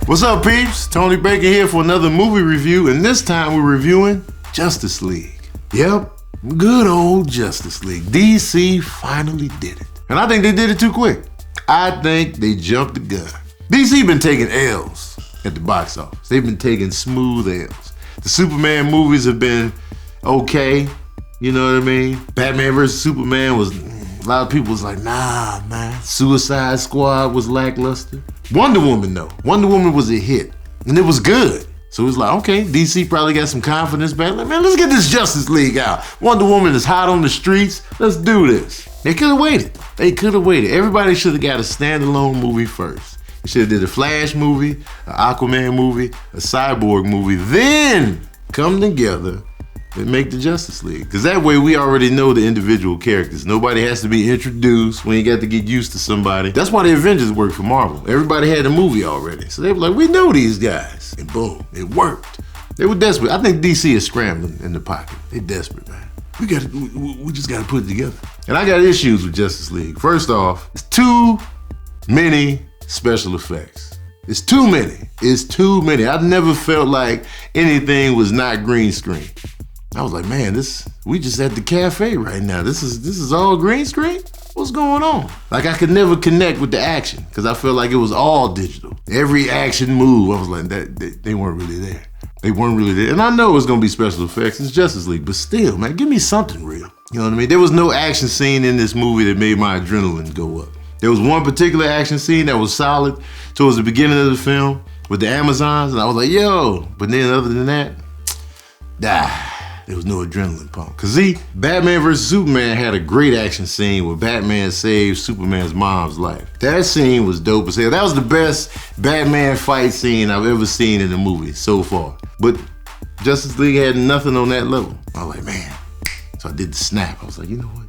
What's up, peeps? Tony Baker here for another movie review, and this time we're reviewing Justice League. Yep, good old Justice League. DC finally did it. And I think they did it too quick. I think they jumped the gun. DC been taking L's at the box office. They've been taking smooth L's. The Superman movies have been okay, you know what I mean? Batman vs. Superman was, a lot of people was like, nah, man. Suicide Squad was lackluster. Wonder Woman though, Wonder Woman was a hit, and it was good. So it was like, okay, DC probably got some confidence back. Like, man, let's get this Justice League out. Wonder Woman is hot on the streets. Let's do this. They could have waited. They could have waited. Everybody should have got a standalone movie first. They should have did a Flash movie, an Aquaman movie, a Cyborg movie, then come together and make the Justice League. Because that way we already know the individual characters. Nobody has to be introduced when you got to get used to somebody. That's why the Avengers worked for Marvel. Everybody had a movie already. So they were like, we know these guys. And boom, it worked. They were desperate. I think DC is scrambling in the pocket. They're desperate, man. We just got to put it together. And I got issues with Justice League. First off, it's too many special effects. It's too many. It's too many. I've never felt like anything was not green screen. I was like, man, we just at the cafe right now. This is all green screen? What's going on? Like, I could never connect with the action because I felt like it was all digital. Every action move, I was like, they weren't really there. They weren't really there. And I know it's gonna be special effects, it's Justice League, but still, man, give me something real. You know what I mean? There was no action scene in this movie that made my adrenaline go up. There was one particular action scene that was solid towards the beginning of the film with the Amazons, and I was like, yo, but then other than that, there was no adrenaline pump. Cause see, Batman vs. Superman had a great action scene where Batman saved Superman's mom's life. That scene was dope as hell. That was the best Batman fight scene I've ever seen in a movie so far. But Justice League had nothing on that level. I was like, man. So I did the snap. I was like, you know what?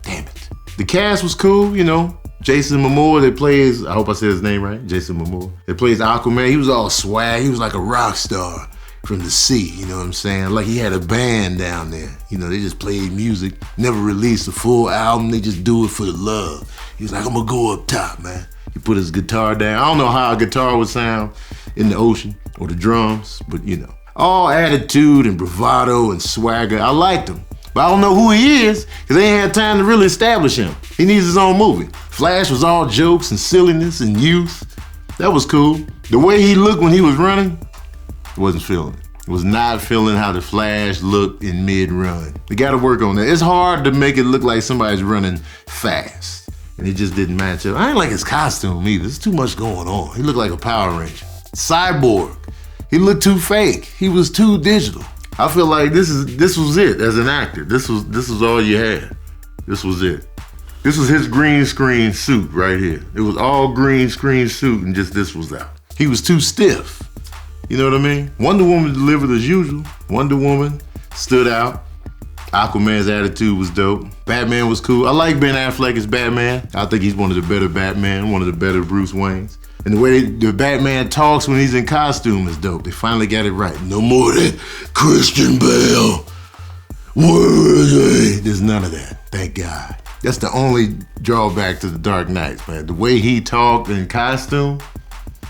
Damn it. The cast was cool, you know. Jason Momoa that plays, I hope I said his name right, Jason Momoa, that plays Aquaman. He was all swag. He was like a rock star from the sea, you know what I'm saying? Like he had a band down there. You know, they just played music, never released a full album. They just do it for the love. He was like, I'm gonna go up top, man. He put his guitar down. I don't know how a guitar would sound in the ocean or the drums, but you know. All attitude and bravado and swagger. I liked him. But I don't know who he is, because they ain't had time to really establish him. He needs his own movie. Flash was all jokes and silliness and youth. That was cool. The way he looked when he was running, wasn't feeling it. Was not feeling how the Flash looked in mid-run. We gotta work on that. It's hard to make it look like somebody's running fast. And it just didn't match up. I ain't like his costume either. There's too much going on. He looked like a Power Ranger. Cyborg. He looked too fake. He was too digital. I feel like this was it as an actor. This was all you had. This was it. This was his green screen suit right here. It was all green screen suit and just this was out. He was too stiff. You know what I mean? Wonder Woman delivered as usual. Wonder Woman stood out. Aquaman's attitude was dope. Batman was cool. I like Ben Affleck as Batman. I think he's one of the better Batman, one of the better Bruce Waynes. And the way the Batman talks when he's in costume is dope. They finally got it right. No more than Christian Bale. Worthy. There's none of that, thank God. That's the only drawback to the Dark Knight, man. The way he talked in costume,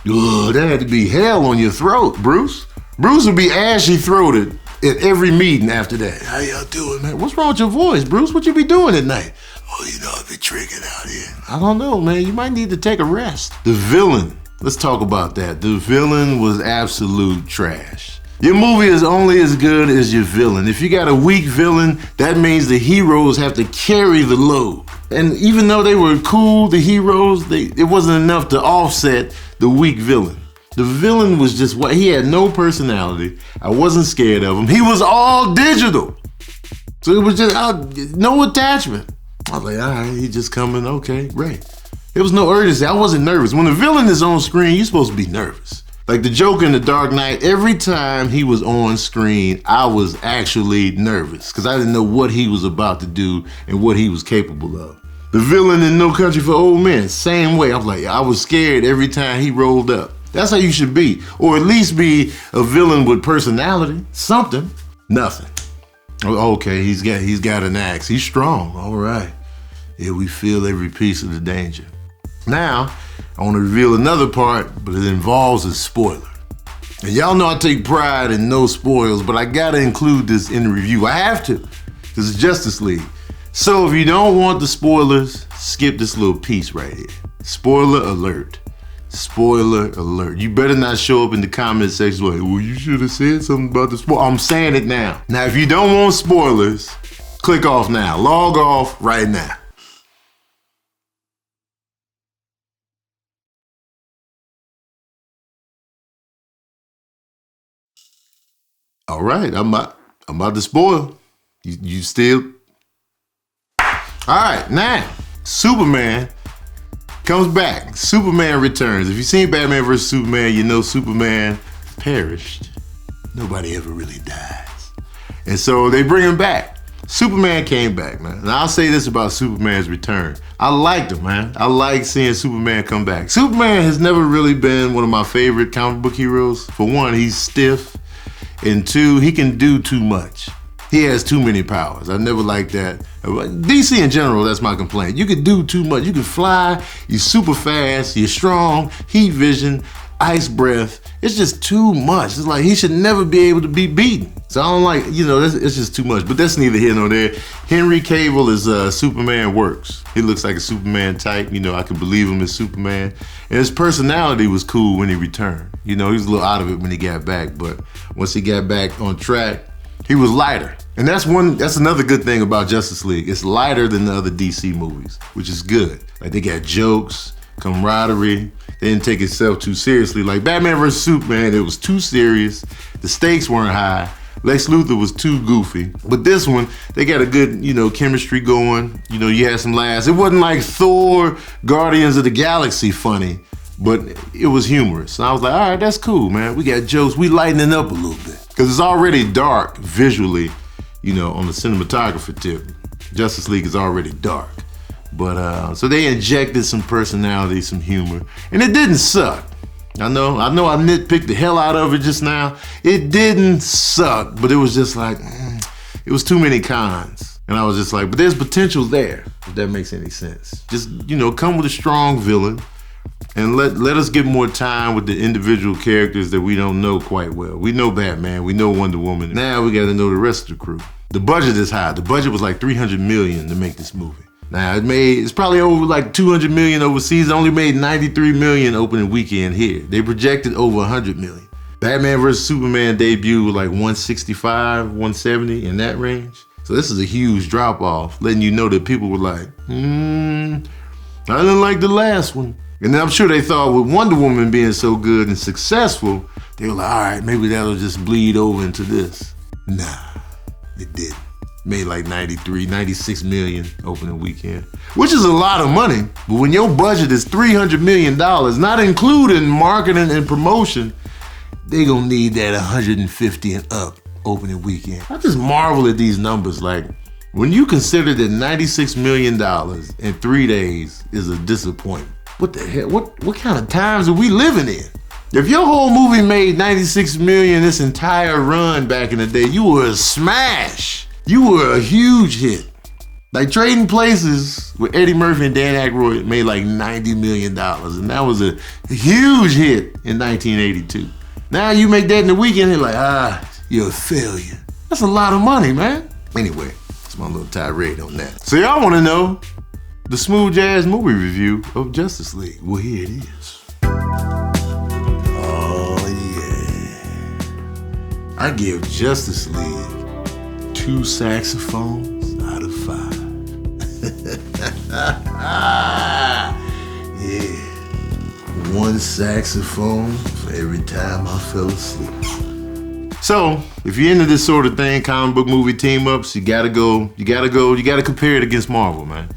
that had to be hell on your throat, Bruce. Bruce would be ashy-throated at every meeting after that. How y'all doing, man? What's wrong with your voice, Bruce? What you be doing at night? Oh, you know, I've been drinking out here. I don't know, man. You might need to take a rest. The villain. Let's talk about that. The villain was absolute trash. Your movie is only as good as your villain. If you got a weak villain, that means the heroes have to carry the load. And even though they were cool, the heroes, it wasn't enough to offset the weak villain. The villain was just what he had no personality. I wasn't scared of him. He was all digital. So it was just no attachment. I was like, all right, he just coming, okay, great. There was no urgency. I wasn't nervous. When the villain is on screen, you're supposed to be nervous. Like the Joker in The Dark Knight, every time he was on screen, I was actually nervous because I didn't know what he was about to do and what he was capable of. The villain in No Country for Old Men, same way. I was scared every time he rolled up. That's how you should be. Or at least be a villain with personality, something. Nothing. Okay, he's got an axe. He's strong, all right. Yeah, we feel every piece of the danger. Now, I want to reveal another part, but it involves a spoiler. And y'all know I take pride in no spoils, but I gotta include this in the review. I have to, because it's Justice League. So if you don't want the spoilers, skip this little piece right here. Spoiler alert. Spoiler alert. You better not show up in the comment section like, well, you should have said something about the spoiler. I'm saying it now. Now, if you don't want spoilers, click off now. Log off right now. All right, I'm about to spoil. You still? All right, now, Superman comes back. Superman returns. If you've seen Batman vs. Superman, you know Superman perished. Nobody ever really dies. And so they bring him back. Superman came back, man. And I'll say this about Superman's return. I liked him, man. I like seeing Superman come back. Superman has never really been one of my favorite comic book heroes. For one, he's stiff. And two, he can do too much. He has too many powers. I never liked that. DC in general, that's my complaint. You can do too much. You can fly, you're super fast, you're strong, heat vision, ice breath. It's just too much. It's like he should never be able to be beaten. So I don't like, it's just too much. But that's neither here nor there. Henry Cavill is Superman works. He looks like a Superman type. I can believe him as Superman. And his personality was cool when he returned. He was a little out of it when he got back. But once he got back on track, he was lighter. And that's another good thing about Justice League. It's lighter than the other DC movies, which is good. Like, they got jokes, camaraderie. They didn't take itself too seriously. Like Batman vs. Superman, it was too serious. The stakes weren't high. Lex Luthor was too goofy. But this one, they got a good, chemistry going. You had some laughs. It wasn't like Thor, Guardians of the Galaxy funny, but it was humorous. And I was like, all right, that's cool, man. We got jokes. We lightening up a little bit. Because it's already dark visually, on the cinematographer tip. Justice League is already dark. But, so they injected some personality, some humor. And it didn't suck. I know I nitpicked the hell out of it just now. It didn't suck, but it was just like, it was too many cons. And I was just like, but there's potential there, if that makes any sense. Just, come with a strong villain and let us get more time with the individual characters that we don't know quite well. We know Batman, we know Wonder Woman. Now we gotta know the rest of the crew. The budget is high. The budget was like $300 million to make this movie. Now it's probably over like $200 million overseas. It only made $93 million opening weekend here. They projected over $100 million. Batman vs. Superman debut was like 165, 170 in that range. So this is a huge drop off, letting you know that people were like, I didn't like the last one. And then I'm sure they thought with Wonder Woman being so good and successful, they were like, all right, maybe that'll just bleed over into this. Nah, it didn't. Made like 96 million opening weekend, which is a lot of money. But when your budget is $300 million, not including marketing and promotion, they gonna need that 150 and up opening weekend. I just marvel at these numbers. Like, when you consider that $96 million in 3 days is a disappointment. What the hell? What kind of times are we living in? If your whole movie made 96 million this entire run back in the day, you were a smash. You were a huge hit. Like Trading Places with Eddie Murphy and Dan Aykroyd made like $90 million. And that was a huge hit in 1982. Now you make that in the weekend, they're like, you're a failure. That's a lot of money, man. Anyway, that's my little tirade on that. So y'all wanna know the smooth jazz movie review of Justice League? Well, here it is. Oh yeah. I give Justice League 2 saxophones out of 5. Yeah. 1 saxophone for every time I fell asleep. So, if you're into this sort of thing, comic book movie team ups, you gotta compare it against Marvel, man.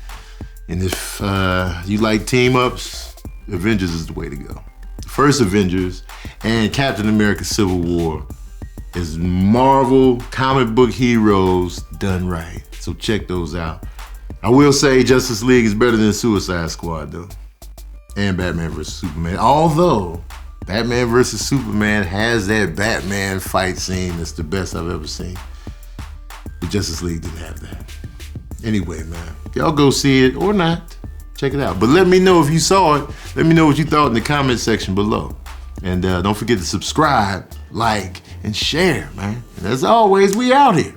And if you like team ups, Avengers is the way to go. The first Avengers and Captain America Civil War is Marvel comic book heroes done right. So check those out. I will say Justice League is better than Suicide Squad though. And Batman vs. Superman. Although Batman vs. Superman has that Batman fight scene that's the best I've ever seen. But Justice League didn't have that. Anyway, man, y'all go see it or not. Check it out. But let me know if you saw it. Let me know what you thought in the comment section below. And don't forget to subscribe, like, and share, man. And as always, we out here.